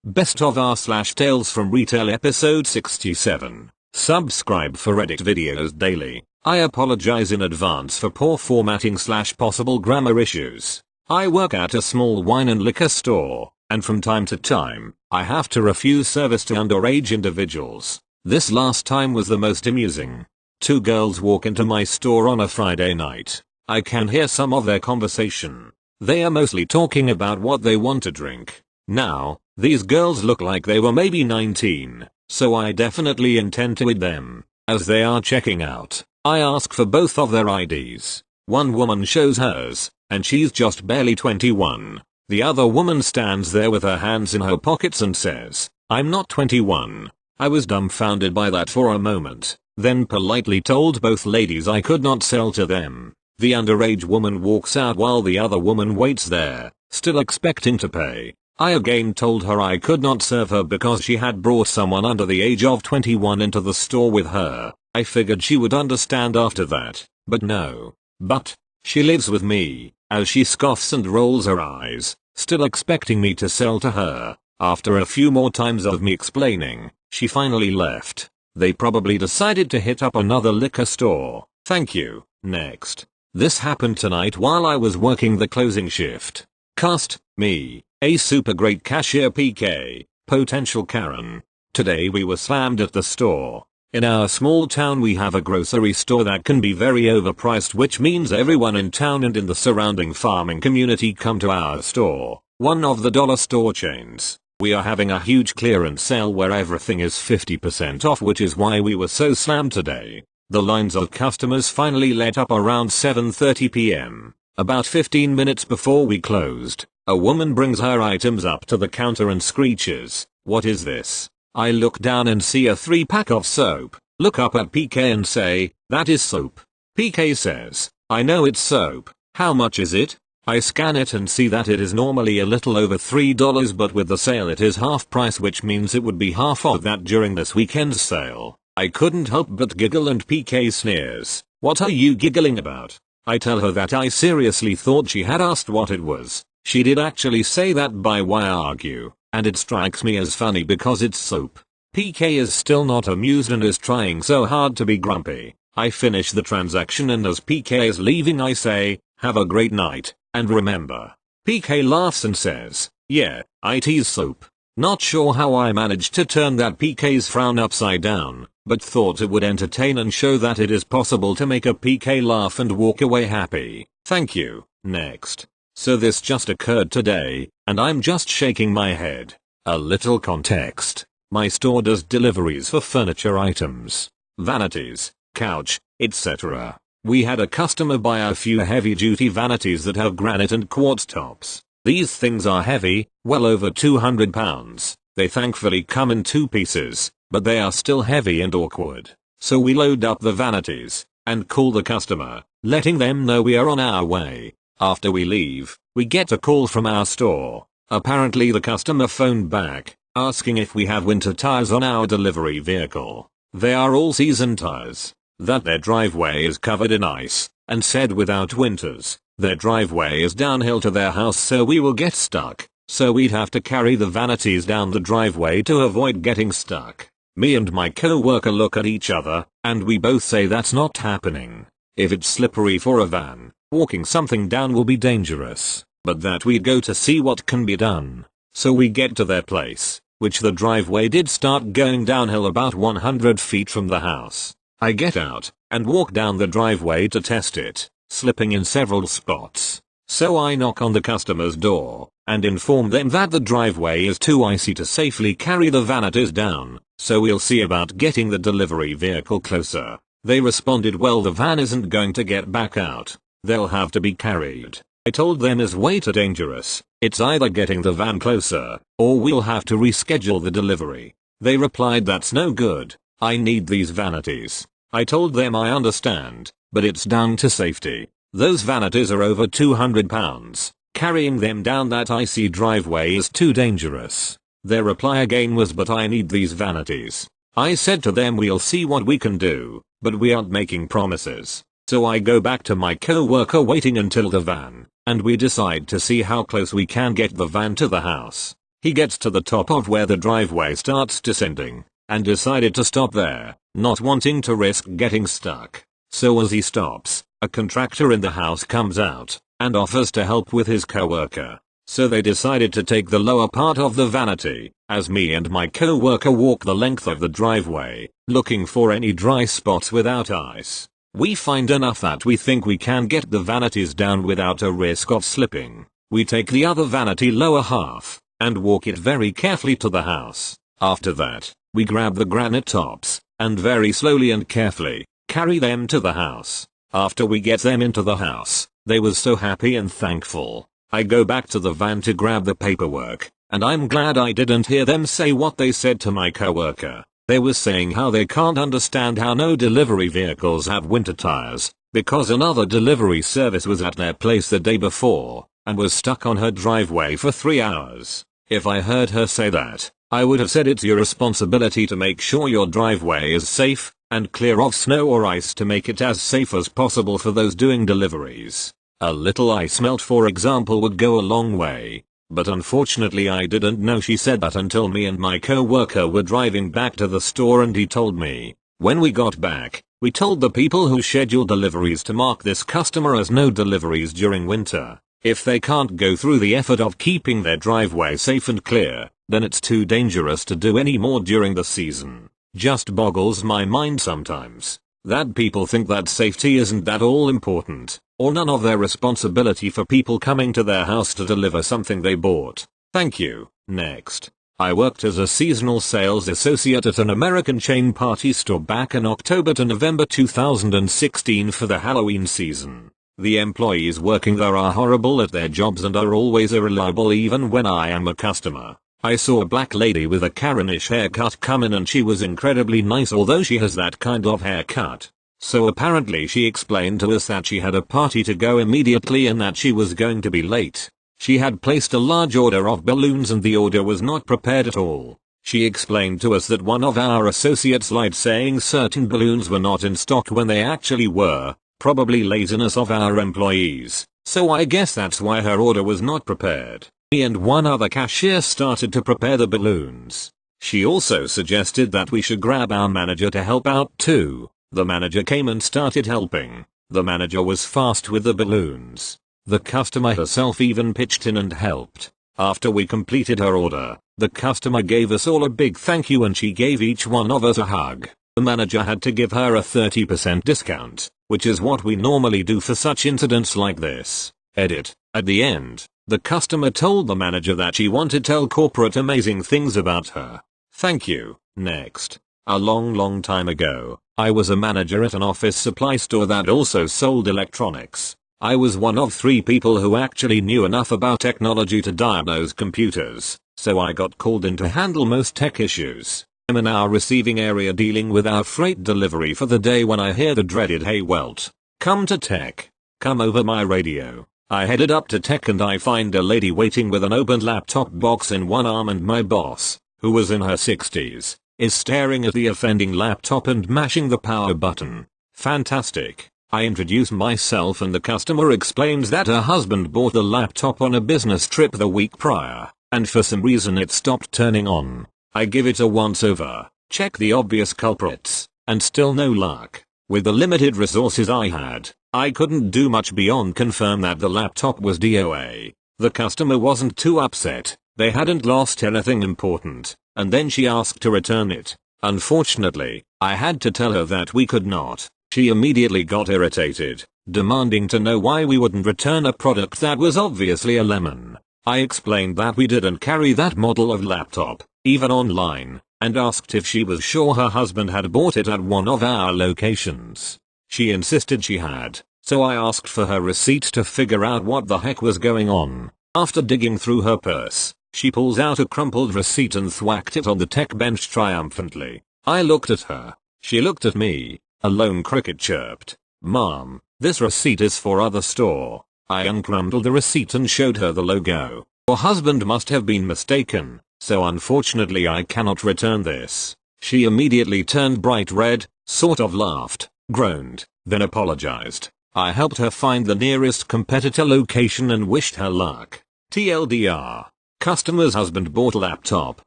Best of r/ Tales from Retail episode 67. Subscribe for edit videos daily. I apologize in advance for poor formatting / possible grammar issues. I work at a small wine and liquor store, and from time to time, I have to refuse service to underage individuals. This last time was the most amusing. Two girls walk into my store on a Friday night. I can hear some of their conversation. They are mostly talking about what they want to drink. Now, these girls look like they were maybe 19, so I definitely intend to with them. As they are checking out, I ask for both of their IDs. One woman shows hers, and she's just barely 21. The other woman stands there with her hands in her pockets and says, "I'm not 21. I was dumbfounded by that for a moment, then politely told both ladies I could not sell to them. The underage woman walks out while the other woman waits there, still expecting to pay. I again told her I could not serve her because she had brought someone under the age of 21 into the store with her. I figured she would understand after that, but no. But she lives with me," as she scoffs and rolls her eyes, still expecting me to sell to her. After a few more times of me explaining, she finally left. They probably decided to hit up another liquor store. Thank you. Next. This happened tonight while I was working the closing shift. Cast, me, a super great cashier PK, potential Karen. Today we were slammed at the store. In our small town we have a grocery store that can be very overpriced, which means everyone in town and in the surrounding farming community come to our store, one of the dollar store chains. We are having a huge clearance sale where everything is 50% off, which is why we were so slammed today. The lines of customers finally let up around 7:30 p.m. About 15 minutes before we closed, a woman brings her items up to the counter and screeches, "What is this?" I look down and see a 3-pack of soap, look up at PK and say, "That is soap." PK says, "I know it's soap. How much is it?" I scan it and see that it is normally a little over $3, but with the sale it is half price, which means it would be half of that during this weekend's sale. I couldn't help but giggle and PK sneers, "What are you giggling about?" I tell her that I seriously thought she had asked what it was. She did actually say that, by why argue, and it strikes me as funny because it's soap. PK is still not amused and is trying so hard to be grumpy. I finish the transaction and as PK is leaving I say, "Have a great night, and remember." PK laughs and says, "Yeah, it's soap." Not sure how I managed to turn that PK's frown upside down, but thought it would entertain and show that it is possible to make a PK laugh and walk away happy. Thank you. Next. So this just occurred today, and I'm just shaking my head. A little context. My store does deliveries for furniture items, vanities, couch, etc. We had a customer buy a few heavy-duty vanities that have granite and quartz tops. These things are heavy, well over 200 pounds. They thankfully come in 2 pieces, but they are still heavy and awkward. So we load up the vanities, and call the customer, letting them know we are on our way. After we leave, we get a call from our store. Apparently the customer phoned back, asking if we have winter tires on our delivery vehicle. They are all season tires. That their driveway is covered in ice, and said without winters, their driveway is downhill to their house, so we will get stuck. So we'd have to carry the vanities down the driveway to avoid getting stuck. Me and my co-worker look at each other, and we both say that's not happening. If it's slippery for a van, walking something down will be dangerous, but that we'd go to see what can be done. So we get to their place, which the driveway did start going downhill about 100 feet from the house. I get out, and walk down the driveway to test it, slipping in several spots. So I knock on the customer's door, and inform them that the driveway is too icy to safely carry the vanities down, so we'll see about getting the delivery vehicle closer. They responded, "Well, the van isn't going to get back out. They'll have to be carried." I told them it's way too dangerous. It's either getting the van closer, or we'll have to reschedule the delivery. They replied, "That's no good. I need these vanities." I told them I understand, but it's down to safety. Those vanities are over 200 pounds. Carrying them down that icy driveway is too dangerous. Their reply again was, "But I need these vanities." I said to them, "We'll see what we can do, but we aren't making promises." So I go back to my co-worker waiting until the van, and we decide to see how close we can get the van to the house. He gets to the top of where the driveway starts descending, and decided to stop there, not wanting to risk getting stuck. So as he stops, a contractor in the house comes out, and offers to help with his coworker. So they decided to take the lower part of the vanity, as me and my coworker walk the length of the driveway, looking for any dry spots without ice. We find enough that we think we can get the vanities down without a risk of slipping. We take the other vanity lower half, and walk it very carefully to the house. After that, we grab the granite tops, and very slowly and carefully, carry them to the house. After we get them into the house, they was so happy and thankful. I go back to the van to grab the paperwork, and I'm glad I didn't hear them say what they said to my coworker. They was saying how they can't understand how no delivery vehicles have winter tires, because another delivery service was at their place the day before, and was stuck on her driveway for 3 hours. If I heard her say that, I would have said it's your responsibility to make sure your driveway is safe, and clear of snow or ice to make it as safe as possible for those doing deliveries. A little ice melt, for example, would go a long way. But unfortunately I didn't know she said that until me and my coworker were driving back to the store and he told me. When we got back, we told the people who schedule deliveries to mark this customer as no deliveries during winter. If they can't go through the effort of keeping their driveway safe and clear, then it's too dangerous to do any more during the season. Just boggles my mind sometimes that people think that safety isn't that all important, or none of their responsibility for people coming to their house to deliver something they bought. Thank you. Next. I worked as a seasonal sales associate at an American chain party store back in October to November 2016 for the Halloween season. The employees working there are horrible at their jobs and are always unreliable even when I am a customer. I saw a black lady with a Karenish haircut come in and she was incredibly nice, although she has that kind of haircut. So apparently she explained to us that she had a party to go immediately and that she was going to be late. She had placed a large order of balloons and the order was not prepared at all. She explained to us that one of our associates lied saying certain balloons were not in stock when they actually were, probably laziness of our employees. So I guess that's why her order was not prepared. Me and one other cashier started to prepare the balloons. She also suggested that we should grab our manager to help out too. The manager came and started helping. The manager was fast with the balloons. The customer herself even pitched in and helped. After we completed her order, the customer gave us all a big thank you and she gave each one of us a hug. The manager had to give her a 30% discount, which is what we normally do for such incidents like this. Edit. At the end, the customer told the manager that she wanted to tell corporate amazing things about her. Thank you. Next. A long time ago, I was a manager at an office supply store that also sold electronics. I was one of 3 people who actually knew enough about technology to diagnose computers, so I got called in to handle most tech issues. I'm in our receiving area dealing with our freight delivery for the day when I hear the dreaded "Hey Welt, come to tech." Come over my radio. I headed up to tech and I find a lady waiting with an opened laptop box in one arm and my boss, who was in her 60s, is staring at the offending laptop and mashing the power button. Fantastic. I introduce myself and the customer explains that her husband bought the laptop on a business trip the week prior, and for some reason it stopped turning on. I give it a once over, check the obvious culprits, and still no luck. With the limited resources I had, I couldn't do much beyond confirm that the laptop was DOA. The customer wasn't too upset, they hadn't lost anything important, and then she asked to return it. Unfortunately, I had to tell her that we could not. She immediately got irritated, demanding to know why we wouldn't return a product that was obviously a lemon. I explained that we didn't carry that model of laptop, even online, and asked if she was sure her husband had bought it at one of our locations. She insisted she had, so I asked for her receipt to figure out what the heck was going on. After digging through her purse, she pulls out a crumpled receipt and thwacked it on the tech bench triumphantly. I looked at her. She looked at me. A lone cricket chirped. "Mom, this receipt is for other store." I uncrumpled the receipt and showed her the logo. "Your husband must have been mistaken, so unfortunately I cannot return this." She immediately turned bright red, sort of laughed, groaned, then apologized. I helped her find the nearest competitor location and wished her luck. TLDR. Customer's husband bought a laptop.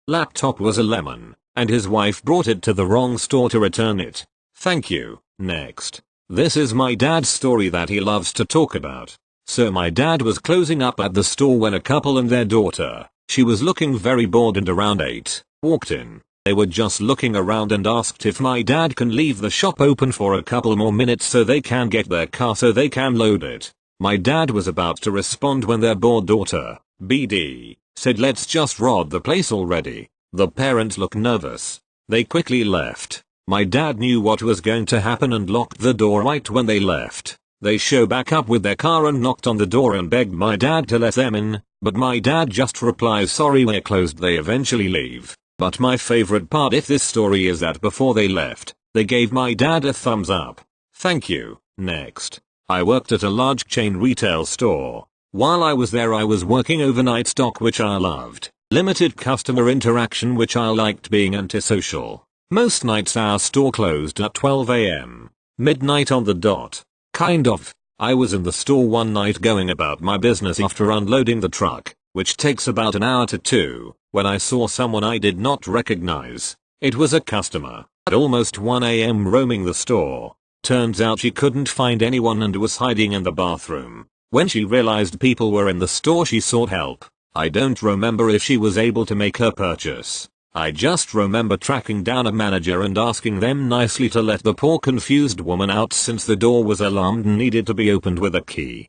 Laptop was a lemon, and his wife brought it to the wrong store to return it. Thank you. Next. This is my dad's story that he loves to talk about. So my dad was closing up at the store when a couple and their daughter, she was looking very bored and around 8, walked in. They were just looking around and asked if my dad can leave the shop open for a couple more minutes so they can get their car so they can load it. My dad was about to respond when their bored daughter, BD, said let's just rob the place already. The parents looked nervous. They quickly left. My dad knew what was going to happen and locked the door right when they left. They show back up with their car and knocked on the door and begged my dad to let them in, but my dad just replies sorry we're closed. They eventually leave. But my favorite part of this story is that before they left, they gave my dad a thumbs up. Thank you. Next. I worked at a large chain retail store. While I was there I was working overnight stock which I loved. Limited customer interaction which I liked being antisocial. Most nights our store closed at 12 AM. Midnight on the dot. Kind of. I was in the store one night going about my business after unloading the truck, which takes about an hour to 2, when I saw someone I did not recognize. It was a customer, at almost 1 AM roaming the store. Turns out she couldn't find anyone and was hiding in the bathroom. When she realized people were in the store she sought help. I don't remember if she was able to make her purchase. I just remember tracking down a manager and asking them nicely to let the poor confused woman out since the door was alarmed and needed to be opened with a key.